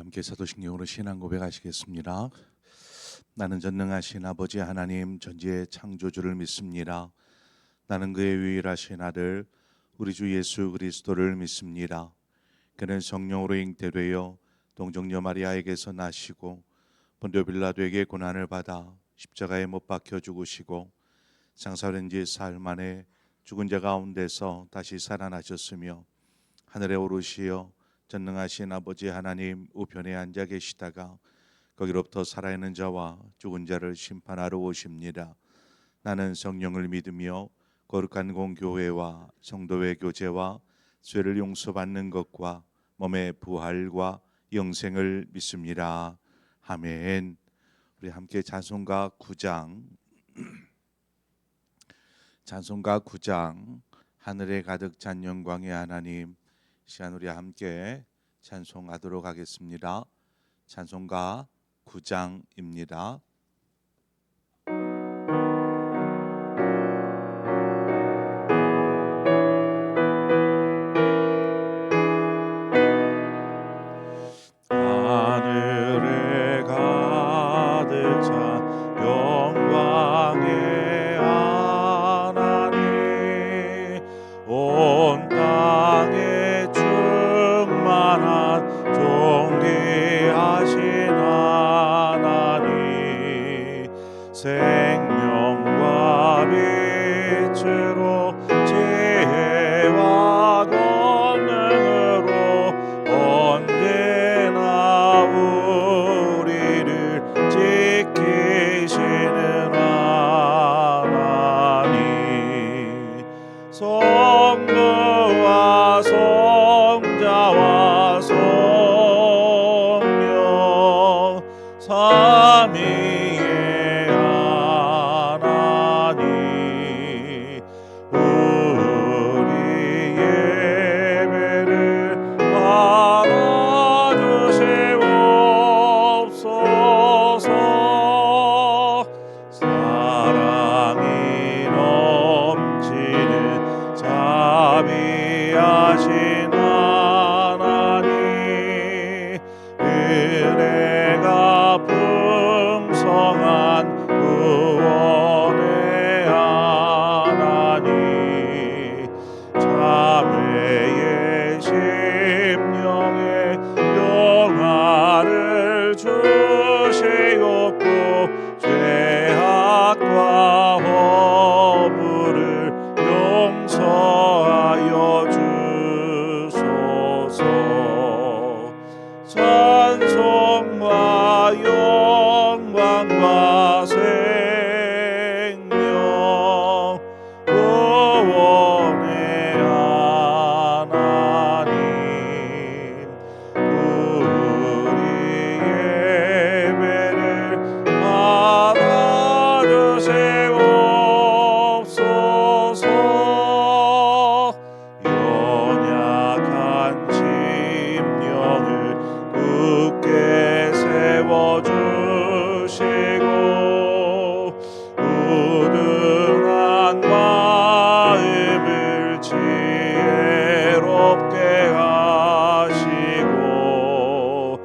함께 사도신경으로 신앙 고백하시겠습니다. 나는 전능하신 아버지 하나님 전지의 창조주를 믿습니다. 나는 그의 유일하신 아들 우리 주 예수 그리스도를 믿습니다. 그는 성령으로 잉태되어 동정녀 마리아에게서 나시고 본디오 빌라도에게 고난을 받아 십자가에 못 박혀 죽으시고 장사된 지 사흘 만에 죽은 자 가운데서 다시 살아나셨으며 하늘에 오르시어 전능하신 아버지 하나님 우편에 앉아 계시다가 거기로부터 살아있는 자와 죽은 자를 심판하러 오십니다. 나는 성령을 믿으며 거룩한 공교회와 성도의 교제와 죄를 용서받는 것과 몸의 부활과 영생을 믿습니다. 아멘. 우리 함께 찬송가 9장 하늘에 가득 찬 영광의 하나님 시간 우리 함께 찬송하도록 하겠습니다. 찬송가 9장입니다. 하늘에 가득 찬 영광의 하나님 온 땅에 충만한 존귀하신 하나님 생명과 빛으로 지혜와 권능으로 언제나 우리를 지키시는 하나님 성부와 성자와 성령 삼위의 하나님 우리 예배를 받아주시옵소서. 사랑이 넘치는 자비하신 하나님 은혜가 풍성한 구원의 하나님 자매의 심령에 평화를 주시옵고 죄악과 허물을 용서하여 주소서. 찬송과 영광과 생명 구원의 하나님 우리 예배를 받아주시옵소서. 연약한 심령을 굳게 세워주시고 우둔한 마음을 지혜롭게 하시고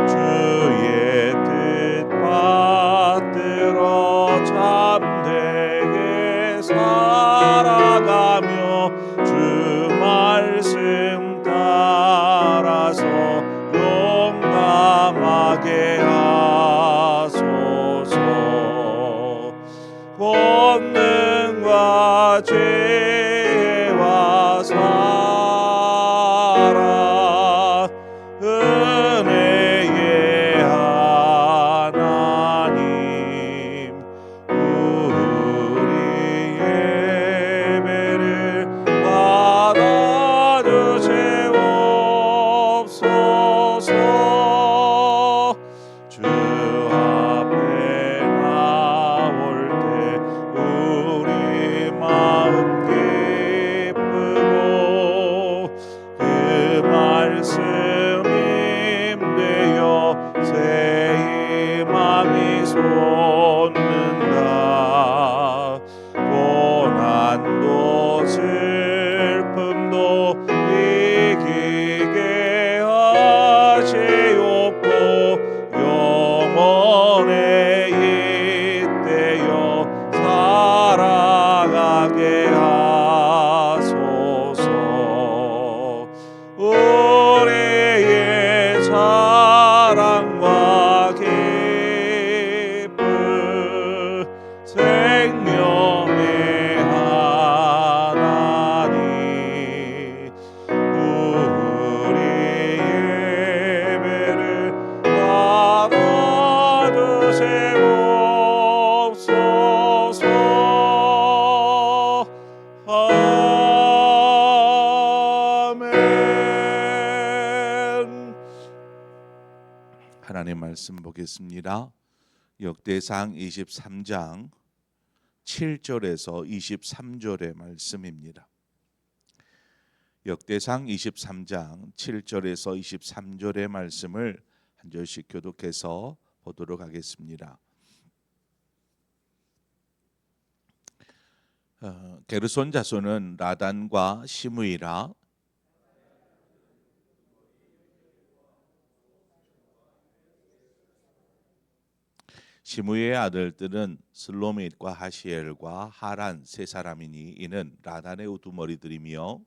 주의 뜻 받들어 참되게 살아가며 주 말씀 따라서 용감하게 하소서. 권능과 죄와 사랑 은혜의 하나님 우리 예배를 받아주시옵소서. 주 앞에 나올 때 우리 마음 기쁘고 그 말씀 힘되어 새 희망이 솟는다. 고난도 슬픔도 이기게 하시옵고 하나님 말씀 보겠습니다. 역대상 23장 7절에서 23절의 말씀입니다. 역대상 23장 7절에서 23절의 말씀을 한 절씩 교독해서 보도록 하겠습니다. 게르손 자손은 라단과 시므이라. 시므이의 아들들은 슬로밋과 하시엘과 하란 세 사람이니 이는 라단의 우두머리들이며,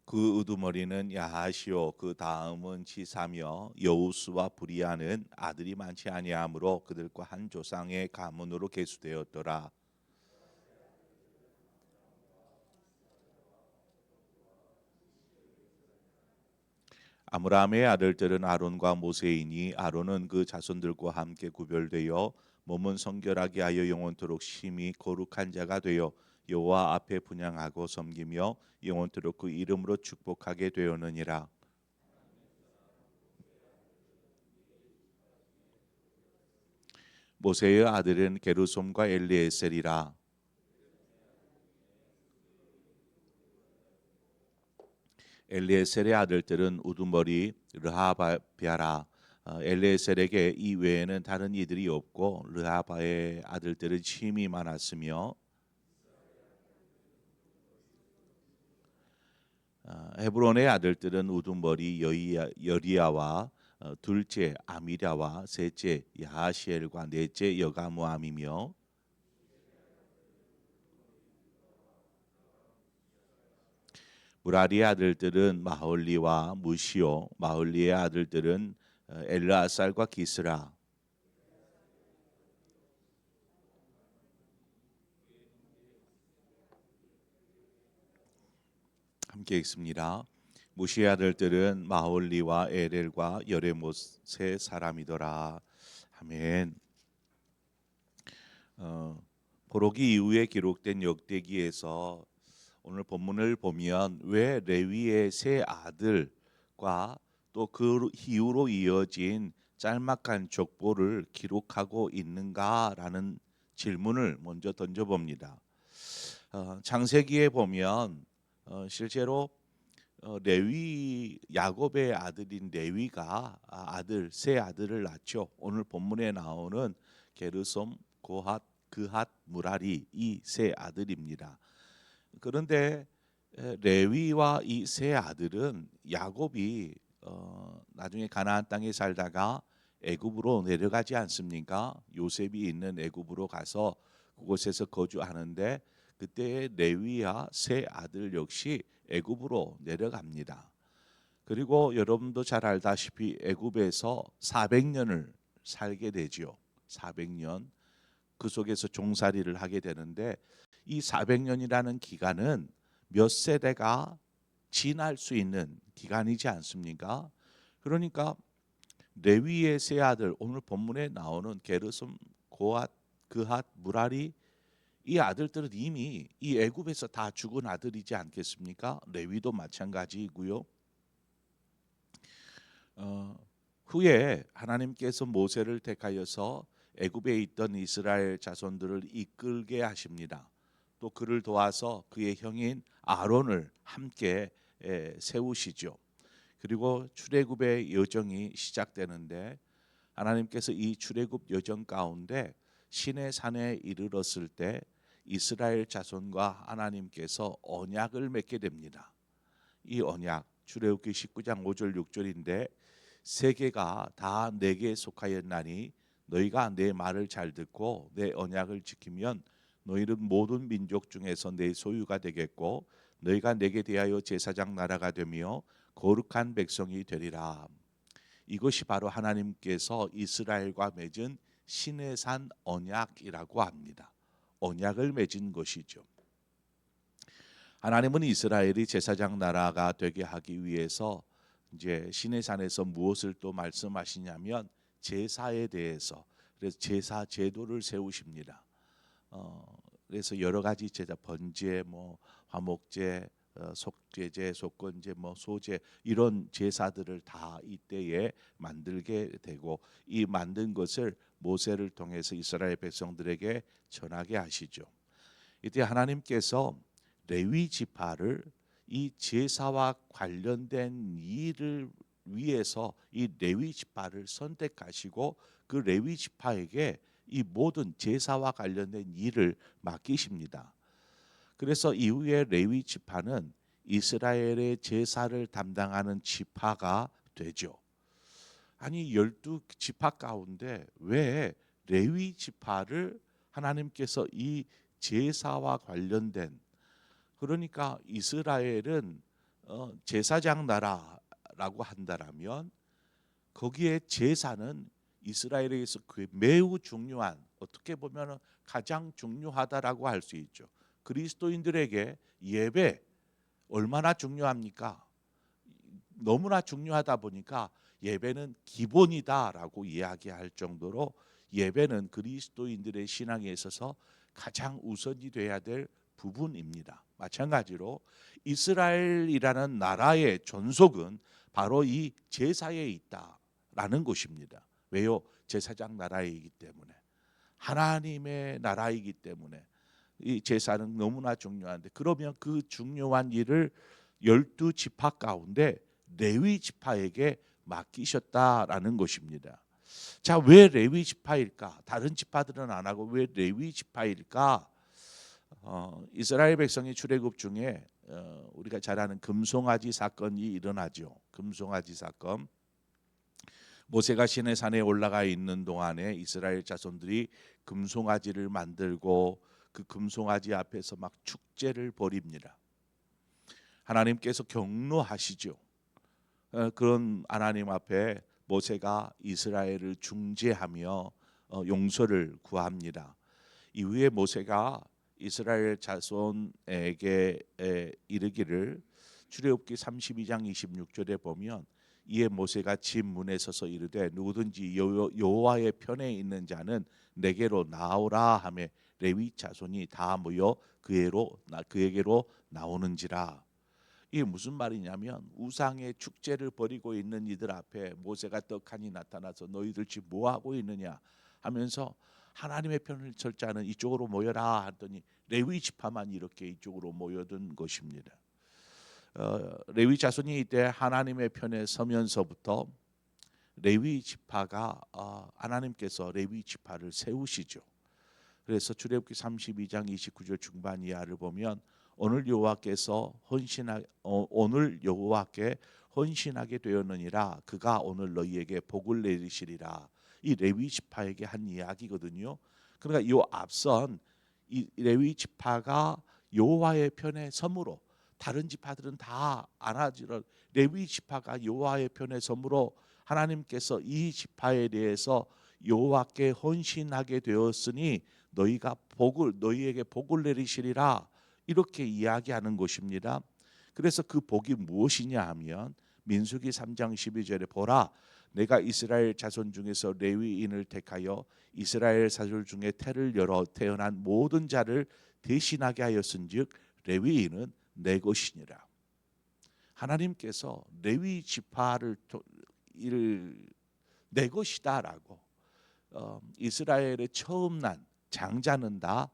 그 우두머리는 야하시오 그 다음은 지사며, 여우수와 브리아는 아들이 많지 아니하므로 그들과 한 조상의 가문으로 계수되었더라. 아므람의 아들들은 아론과 모세이니 아론은 그 자손들과 함께 구별되어 몸은 성결하게 하여 영원토록 심히 거룩한 자가 되어 여호와 앞에 분향하고 섬기며 영원토록 그 이름으로 축복하게 되었느니라. 모세의 아들은 게르솜과 엘리에셀이라. 엘리에셀의 아들들은 우두머리 르하바랴라. 엘리에셀에게 이 외에는 다른 이들이 없고 르하바의 아들들은 힘이 많았으며, 헤브론의 아들들은 우두머리 여리야와 둘째 아미랴와 셋째 야하시엘과 넷째 여가무암이며, 무라리의 아들들은 마홀리와 무시오. 마홀리의 아들들은 엘르아살과 기스라. 함께 읽습니다. 무시의 아들들은 마홀리와 에렐과 여레못의 사람이더라. 아멘. 포로기 이후에 기록된 역대기에서 오늘 본문을 보면 왜 레위의 세 아들과 또 그 이후로 이어진 짤막한 족보를 기록하고 있는가라는 질문을 먼저 던져봅니다. 창세기에 보면 실제로 레위 야곱의 아들인 레위가 세 아들을 낳죠. 오늘 본문에 나오는 게르솜, 고핫, 그핫, 무라리 이 세 아들입니다. 그런데 레위와 이 세 아들은 야곱이 나중에 가나안 땅에 살다가 애굽으로 내려가지 않습니까? 요셉이 있는 애굽으로 가서 그곳에서 거주하는데 그때 레위와 세 아들 역시 애굽으로 내려갑니다. 그리고 여러분도 잘 알다시피 애굽에서 400년을 살게 되지요. 400년 그 속에서 종살이를 하게 되는데 이 400년이라는 기간은 몇 세대가 지날 수 있는 기간이지 않습니까? 그러니까 레위의 세 아들 오늘 본문에 나오는 게르솜, 고핫, 그핫, 무라리 이 아들들은 이미 이 애굽에서 다 죽은 아들이지 않겠습니까? 레위도 마찬가지이고요. 후에 하나님께서 모세를 택하여서 애굽에 있던 이스라엘 자손들을 이끌게 하십니다. 또 그를 도와서 그의 형인 아론을 함께 세우시죠. 그리고 출애굽의 여정이 시작되는데 하나님께서 이 출애굽 여정 가운데 시내 산에 이르렀을 때 이스라엘 자손과 하나님께서 언약을 맺게 됩니다. 이 언약 출애굽기 19장 5절 6절인데 세계가 다 내게 속하였나니 너희가 내 말을 잘 듣고 내 언약을 지키면 너희는 모든 민족 중에서 내 소유가 되겠고 너희가 내게 대하여 제사장 나라가 되며 거룩한 백성이 되리라. 이것이 바로 하나님께서 이스라엘과 맺은 시내산 언약이라고 합니다. 언약을 맺은 것이죠. 하나님은 이스라엘이 제사장 나라가 되게 하기 위해서 이제 시내산에서 무엇을 또 말씀하시냐면 제사에 대해서 그래서 제사 제도를 세우십니다. 그래서 여러 가지 제사, 번제, 뭐 화목제, 속죄제, 속건제, 뭐 소제 이런 제사들을 다 이때에 만들게 되고 이 만든 것을 모세를 통해서 이스라엘 백성들에게 전하게 하시죠. 이때 하나님께서 레위 지파를 이 제사와 관련된 일을 위해서 이 레위 지파를 선택하시고 그 레위 지파에게 이 모든 제사와 관련된 일을 맡기십니다. 그래서 이후에 레위 지파는 이스라엘의 제사를 담당하는 지파가 되죠. 아니 12지파 가운데 왜 레위 지파를 하나님께서 이 제사와 관련된, 그러니까 이스라엘은 제사장 나라라고 한다라면 거기에 제사는 이스라엘에게서 매우 중요한, 어떻게 보면 가장 중요하다라고 할 수 있죠. 그리스도인들에게 예배 얼마나 중요합니까? 너무나 중요하다 보니까 예배는 기본이다라고 이야기할 정도로 예배는 그리스도인들의 신앙에 있어서 가장 우선이 돼야 될 부분입니다. 마찬가지로 이스라엘이라는 나라의 존속은 바로 이 제사에 있다라는 것입니다. 왜요? 제사장 나라이기 때문에, 하나님의 나라이기 때문에 이 제사는 너무나 중요한데, 그러면 그 중요한 일을 12지파 가운데 레위 지파에게 맡기셨다라는 것입니다. 자, 왜 레위 지파일까? 다른 지파들은 안 하고 왜 레위 지파일까? 이스라엘 백성의 출애굽 중에 우리가 잘 아는 금송아지 사건이 일어나죠. 금송아지 사건. 모세가 시내산에 올라가 있는 동안에 이스라엘 자손들이 금송아지를 만들고 그 금송아지 앞에서 막 축제를 벌입니다. 하나님께서 경노하시죠. 그런 하나님 앞에 모세가 이스라엘을 중재하며 용서를 구합니다. 이후에 모세가 이스라엘 자손에게 이르기를, 출애굽기 32장 26절에 보면 이에 모세가 집 문에 서서 이르되 누구든지 여호와의 편에 있는 자는 내게로 나오라 하매 레위 자손이 다 모여 그에게로 나오는지라. 이게 무슨 말이냐면 우상의 축제를 벌이고 있는 이들 앞에 모세가 떡하니 나타나서 너희들 지금 뭐 하고 있느냐 하면서 하나님의 편을 설 자는 이쪽으로 모여라 하더니 레위 지파만 이렇게 이쪽으로 모여든 것입니다. 레위 자손이 이때 하나님의 편에 서면서부터 레위 지파가 하나님께서 레위 지파를 세우시죠. 그래서 출애굽기 32장 29절 중반 이하를 보면 오늘 여호와께 헌신하게 되었느니라 그가 오늘 너희에게 복을 내리시리라. 이 레위 지파에게 한 이야기거든요. 그러니까 이 앞선 이 레위 지파가 여호와의 편에 섬으로, 다른 지파들은 다 안 하지만 레위 지파가 여호와의 편에 섬으로 하나님께서 이 지파에 대해서 여호와께 헌신하게 되었으니 너희에게 복을 내리시리라, 이렇게 이야기하는 것입니다. 그래서 그 복이 무엇이냐 하면 민수기 3장 12절에 보라 내가 이스라엘 자손 중에서 레위인을 택하여 이스라엘 자손 중에 태를 열어 태어난 모든 자를 대신하게 하였은즉 레위인은 내 것이니라. 하나님께서 레위 지파를 내 것이다라고, 이스라엘의 처음 난 장자는 다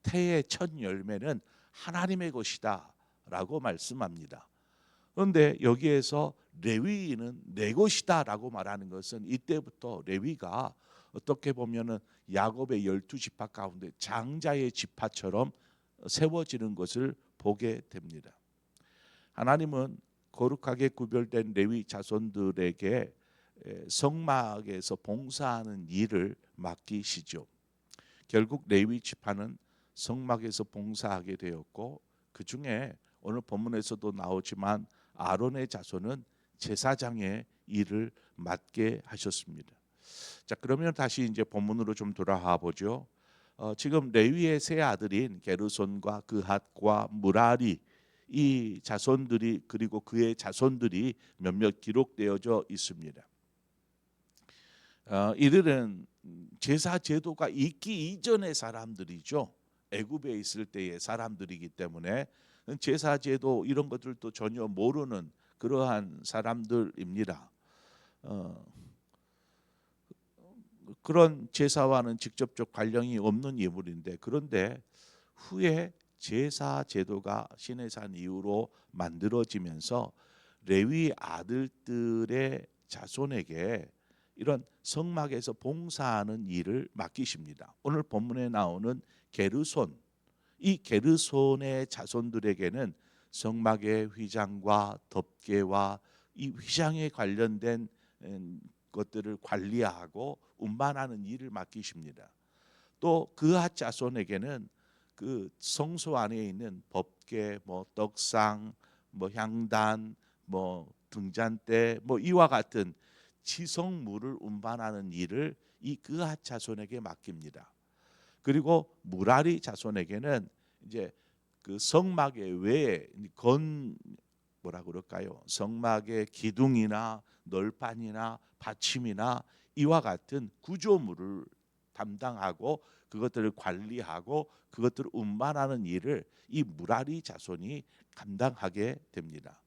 태의 첫 열매는 하나님의 것이다라고 말씀합니다. 그런데 여기에서 레위인은 내 것이다라고 말하는 것은 이때부터 레위가 어떻게 보면은 야곱의 12지파 가운데 장자의 지파처럼 세워지는 것을 보게 됩니다. 하나님은 거룩하게 구별된 레위 자손들에게 성막에서 봉사하는 일을 맡기시죠. 결국 레위 지파는 성막에서 봉사하게 되었고, 그 중에 오늘 본문에서도 나오지만 아론의 자손은 제사장의 일을 맡게 하셨습니다. 자, 그러면 다시 이제 본문으로 좀 돌아와 보죠. 지금 레위의 세 아들인 게르손과 그핫과 무라리, 이 자손들이, 그리고 그의 자손들이 몇몇 기록되어져 있습니다. 이들은 제사 제도가 있기 이전의 사람들이죠. 애굽에 있을 때의 사람들이기 때문에 제사제도 이런 것들도 전혀 모르는 그러한 사람들입니다. 그런 제사와는 직접적 관련이 없는 예물인데, 그런데 후에 제사 제도가 시내산 이후로 만들어지면서 레위 아들들의 자손에게 이런 성막에서 봉사하는 일을 맡기십니다. 오늘 본문에 나오는 게르손, 이 게르손의 자손들에게는 성막의 휘장과 덮개와 이 휘장에 관련된 것들을 관리하고 운반하는 일을 맡기십니다. 또 그앗 자손에게는 그 성소 안에 있는 법궤, 뭐 떡상, 뭐 향단, 뭐 등잔대, 뭐 이와 같은 지성물을 운반하는 일을 이 그앗 자손에게 맡깁니다. 그리고 무라리 자손에게는 이제 그 성막의 외에 건 뭐라 그럴까요? 성막의 기둥이나 널판이나 받침이나 이와 같은 구조물을 담당하고 그것들을 관리하고 그것들을 운반하는 일을 이 무라리 자손이 감당하게 됩니다.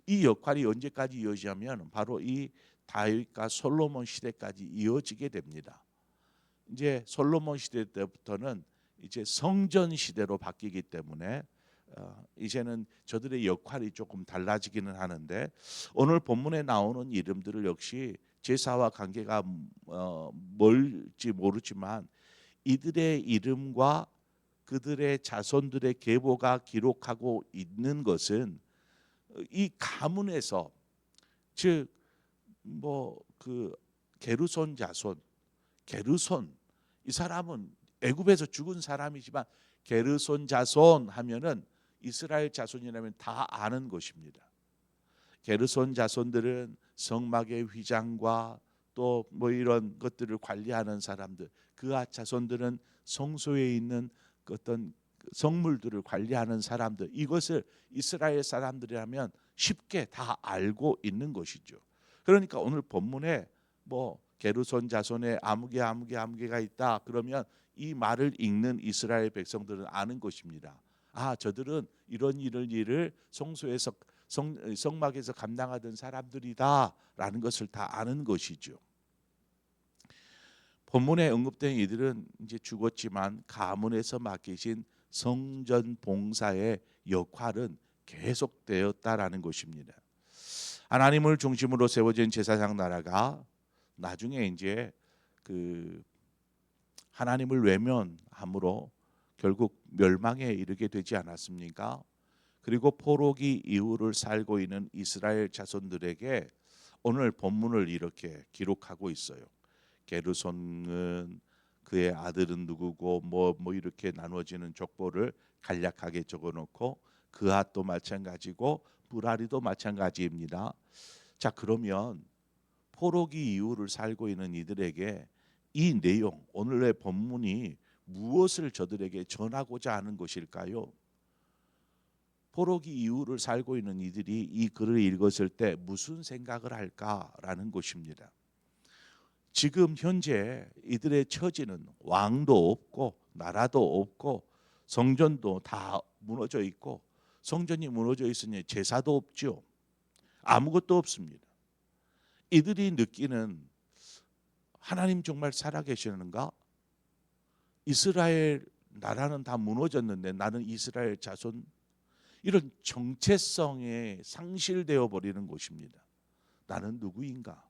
이 역할이 언제까지 이어지냐면 바로 이 다윗과 솔로몬 시대까지 이어지게 됩니다. 이제 솔로몬 시대 때부터는 이제 성전 시대로 바뀌기 때문에 이제는 저들의 역할이 조금 달라지기는 하는데, 오늘 본문에 나오는 이름들을 역시 제사와 관계가 멀지 모르지만 이들의 이름과 그들의 자손들의 계보가 기록하고 있는 것은 이 가문에서, 즉 뭐 그 게르손 자손, 게르손, 이 사람은 애굽에서 죽은 사람이지만 게르손 자손 하면은 이스라엘 자손이라면 다 아는 것입니다. 게르손 자손들은 성막의 휘장과 또 뭐 이런 것들을 관리하는 사람들, 그앗 자손들은 성소에 있는 어떤 성물들을 관리하는 사람들, 이것을 이스라엘 사람들이라면 쉽게 다 알고 있는 것이죠. 그러니까 오늘 본문에 뭐 게르손 자손에 아무개가 있다 그러면 이 말을 읽는 이스라엘 백성들은 아는 것입니다. 아, 저들은 이런 일을 성소에서 성막에서 감당하던 사람들이다라는 것을 다 아는 것이죠. 본문에 언급된 이들은 이제 죽었지만 가문에서 맡기신 성전 봉사의 역할은 계속되었다라는 것입니다. 하나님을 중심으로 세워진 제사장 나라가 나중에 이제 그 하나님을 외면함으로 결국 멸망에 이르게 되지 않았습니까? 그리고 포로기 이후를 살고 있는 이스라엘 자손들에게 오늘 본문을 이렇게 기록하고 있어요. 게르손은 그의 아들은 누구고 뭐 이렇게 나누어지는 족보를 간략하게 적어놓고 그앗도 마찬가지고 무라리도 마찬가지입니다. 자, 그러면 포로기 이후를 살고 있는 이들에게 이 내용, 오늘의 본문이 무엇을 저들에게 전하고자 하는 것일까요? 포로기 이후를 살고 있는 이들이 이 글을 읽었을 때 무슨 생각을 할까라는 것입니다. 지금 현재 이들의 처지는 왕도 없고 나라도 없고 성전도 다 무너져 있고, 성전이 무너져 있으니 제사도 없죠. 아무것도 없습니다. 이들이 느끼는 하나님 정말 살아계시는가? 이스라엘 나라는 다 무너졌는데 나는 이스라엘 자손, 이런 정체성에 상실되어 버리는 것입니다. 나는 누구인가?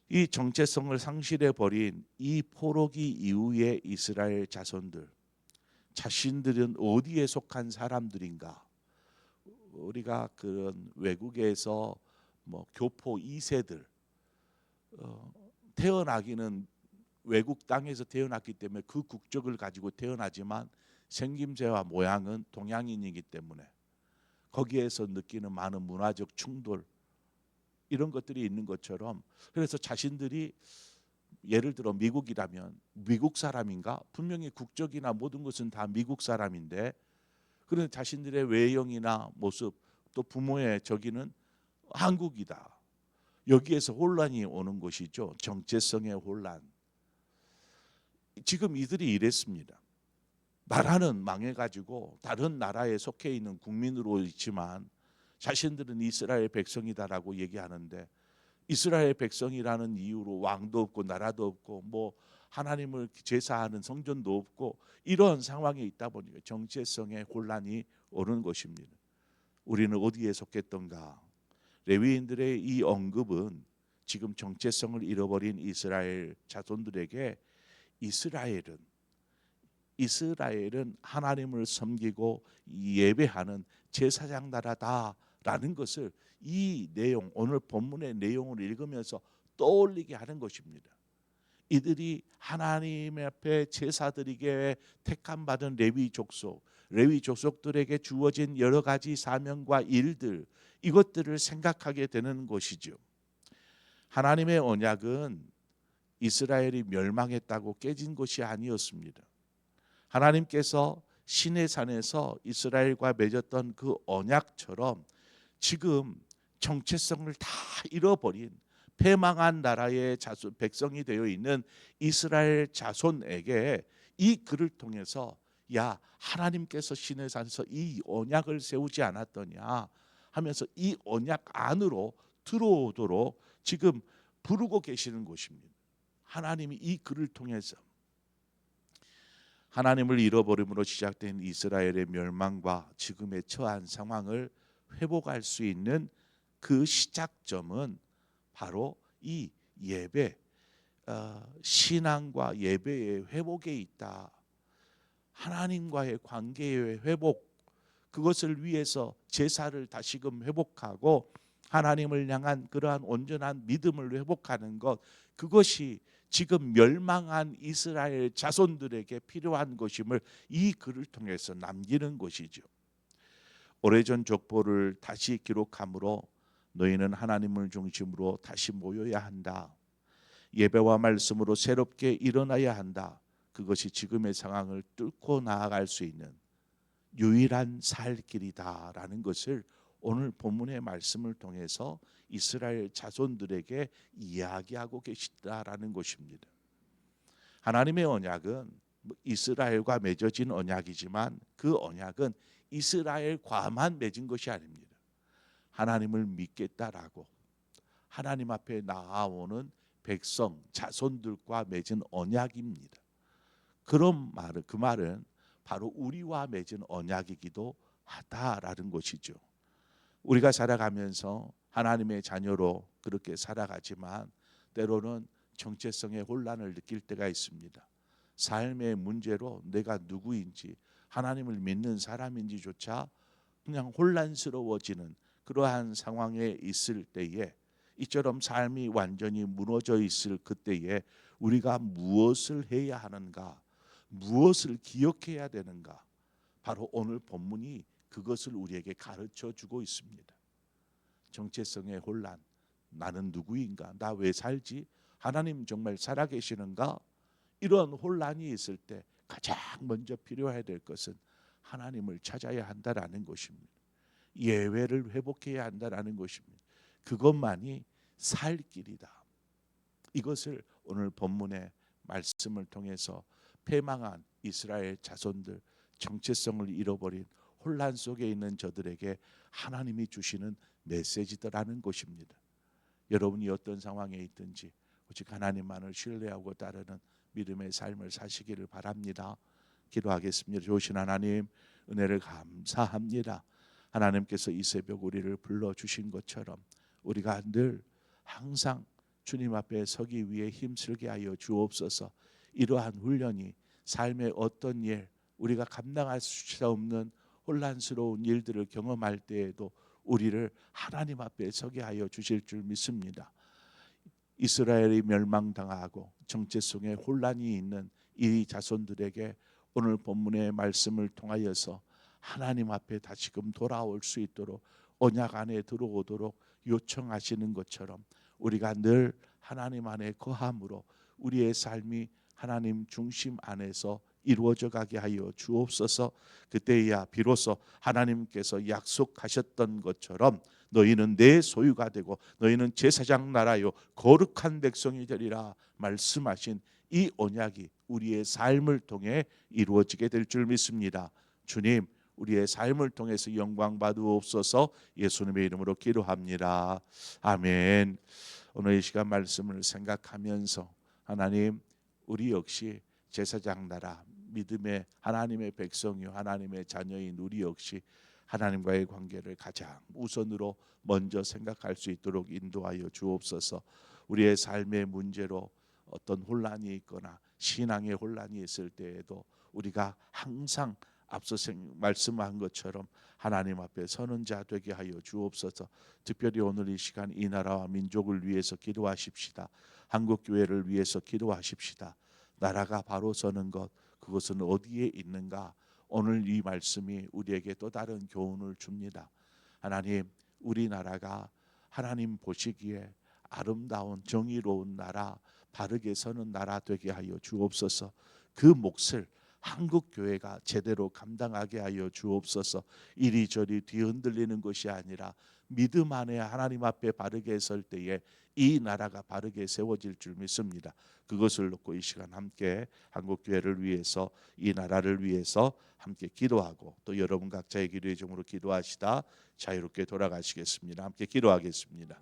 이 정체성을 상실해 버린 이 포로기 이후의 이스라엘 자손들, 자신들은 어디에 속한 사람들인가? 우리가 그런 외국에서 뭐 교포 2세들 태어나기는 외국 땅에서 태어났기 때문에 그 국적을 가지고 태어나지만 생김새와 모양은 동양인이기 때문에 거기에서 느끼는 많은 문화적 충돌, 이런 것들이 있는 것처럼, 그래서 자신들이 예를 들어 미국이라면 미국 사람인가? 분명히 국적이나 모든 것은 다 미국 사람인데, 그런데 자신들의 외형이나 모습 또 부모의 저기는 한국이다. 여기에서 혼란이 오는 것이죠. 정체성의 혼란. 지금 이들이 이랬습니다. 나라는 망해가지고 다른 나라에 속해 있는 국민으로 있지만 자신들은 이스라엘 백성이다라고 얘기하는데, 이스라엘 백성이라는 이유로 왕도 없고 나라도 없고 뭐 하나님을 제사하는 성전도 없고 이런 상황에 있다 보니까 정체성의 혼란이 오는 것입니다. 우리는 어디에 속했던가? 레위인들의 이 언급은 지금 정체성을 잃어버린 이스라엘 자손들에게 이스라엘은 하나님을 섬기고 예배하는 제사장 나라다라는 것을 이 내용, 오늘 본문의 내용을 읽으면서 떠올리게 하는 것입니다. 이들이 하나님 앞에 제사드리게 택함 받은 레위 족속들에게 주어진 여러 가지 사명과 일들, 이것들을 생각하게 되는 것이죠. 하나님의 언약은 이스라엘이 멸망했다고 깨진 것이 아니었습니다. 하나님께서 시내산에서 이스라엘과 맺었던 그 언약처럼 지금 정체성을 다 잃어버린 패망한 나라의 백성이 되어 있는 이스라엘 자손에게 이 글을 통해서 야, 하나님께서 시내산에서 이 언약을 세우지 않았더냐 하면서 이 언약 안으로 들어오도록 지금 부르고 계시는 것입니다. 하나님이 이 글을 통해서 하나님을 잃어버림으로 시작된 이스라엘의 멸망과 지금의 처한 상황을 회복할 수 있는 그 시작점은 바로 이 예배, 신앙과 예배의 회복에 있다. 하나님과의 관계의 회복, 그것을 위해서 제사를 다시금 회복하고 하나님을 향한 그러한 온전한 믿음을 회복하는 것, 그것이 지금 멸망한 이스라엘 자손들에게 필요한 것임을 이 글을 통해서 남기는 것이죠. 오래전 족보를 다시 기록함으로 너희는 하나님을 중심으로 다시 모여야 한다. 예배와 말씀으로 새롭게 일어나야 한다. 그것이 지금의 상황을 뚫고 나아갈 수 있는 유일한 살 길이다라는 것을 오늘 본문의 말씀을 통해서 이스라엘 자손들에게 이야기하고 계시다라는 것입니다. 하나님의 언약은 이스라엘과 맺어진 언약이지만 그 언약은 이스라엘과만 맺은 것이 아닙니다. 하나님을 믿겠다라고 하나님 앞에 나아오는 백성 자손들과 맺은 언약입니다. 그 말은 바로 우리와 맺은 언약이기도 하다라는 것이죠. 우리가 살아가면서 하나님의 자녀로 그렇게 살아가지만 때로는 정체성의 혼란을 느낄 때가 있습니다. 삶의 문제로 내가 누구인지, 하나님을 믿는 사람인지조차 그냥 혼란스러워지는 그러한 상황에 있을 때에, 이처럼 삶이 완전히 무너져 있을 그때에 우리가 무엇을 해야 하는가, 무엇을 기억해야 되는가, 바로 오늘 본문이 그것을 우리에게 가르쳐 주고 있습니다. 정체성의 혼란, 나는 누구인가, 나 왜 살지, 하나님 정말 살아계시는가, 이런 혼란이 있을 때 가장 먼저 필요해야 될 것은 하나님을 찾아야 한다라는 것입니다. 예외를 회복해야 한다라는 것입니다. 그것만이 살 길이다. 이것을 오늘 본문의 말씀을 통해서 패망한 이스라엘 자손들, 정체성을 잃어버린 혼란 속에 있는 저들에게 하나님이 주시는 메시지더라는 것입니다. 여러분이 어떤 상황에 있든지 오직 하나님만을 신뢰하고 따르는 믿음의 삶을 사시기를 바랍니다. 기도하겠습니다. 좋으신 하나님, 은혜를 감사합니다. 하나님께서 이 새벽 우리를 불러주신 것처럼 우리가 늘 항상 주님 앞에 서기 위해 힘쓰게 하여 주옵소서. 이러한 훈련이 삶의 어떤 일, 우리가 감당할 수 없는 혼란스러운 일들을 경험할 때에도 우리를 하나님 앞에 서게 하여 주실 줄 믿습니다. 이스라엘이 멸망당하고 정체성에 혼란이 있는 이 자손들에게 오늘 본문의 말씀을 통하여서 하나님 앞에 다시금 돌아올 수 있도록 언약 안에 들어오도록 요청하시는 것처럼 우리가 늘 하나님 안에 거함으로 우리의 삶이 하나님 중심 안에서 이루어져 가게 하여 주옵소서. 그때야 비로소 하나님께서 약속하셨던 것처럼 너희는 내 소유가 되고 너희는 제사장 나라요 거룩한 백성이 되리라 말씀하신 이 언약이 우리의 삶을 통해 이루어지게 될 줄 믿습니다. 주님, 우리의 삶을 통해서 영광 받으옵소서. 예수님의 이름으로 기도합니다. 아멘. 오늘 이 시간 말씀을 생각하면서 하나님, 우리 역시 제사장 나라 믿음의 하나님의 백성이요 하나님의 자녀인 우리 역시 하나님과의 관계를 가장 우선으로 먼저 생각할 수 있도록 인도하여 주옵소서. 우리의 삶의 문제로 어떤 혼란이 있거나 신앙의 혼란이 있을 때에도 우리가 항상 앞서 말씀한 것처럼 하나님 앞에 서는 자 되게 하여 주옵소서. 특별히 오늘 이 시간 이 나라와 민족을 위해서 기도하십시다. 한국 교회를 위해서 기도하십시다. 나라가 바로 서는 것, 그것은 어디에 있는가? 오늘 이 말씀이 우리에게 또 다른 교훈을 줍니다. 하나님, 우리나라가 하나님 보시기에 아름다운 정의로운 나라, 바르게 서는 나라 되게 하여 주옵소서. 그 몫을 한국 교회가 제대로 감당하게 하여 주옵소서. 이리저리 뒤흔들리는 것이 아니라 믿음 안에 하나님 앞에 바르게 설 때에 이 나라가 바르게 세워질 줄 믿습니다. 그것을 놓고 이 시간 함께 한국 교회를 위해서, 이 나라를 위해서 함께 기도하고 또 여러분 각자의 기도의 종으로 기도하시다 자유롭게 돌아가시겠습니다. 함께 기도하겠습니다.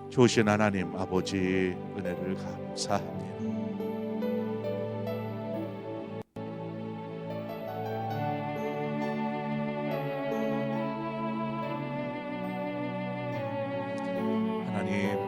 좋으신 하나님 아버지, 은혜를 감사합니다. 하나님,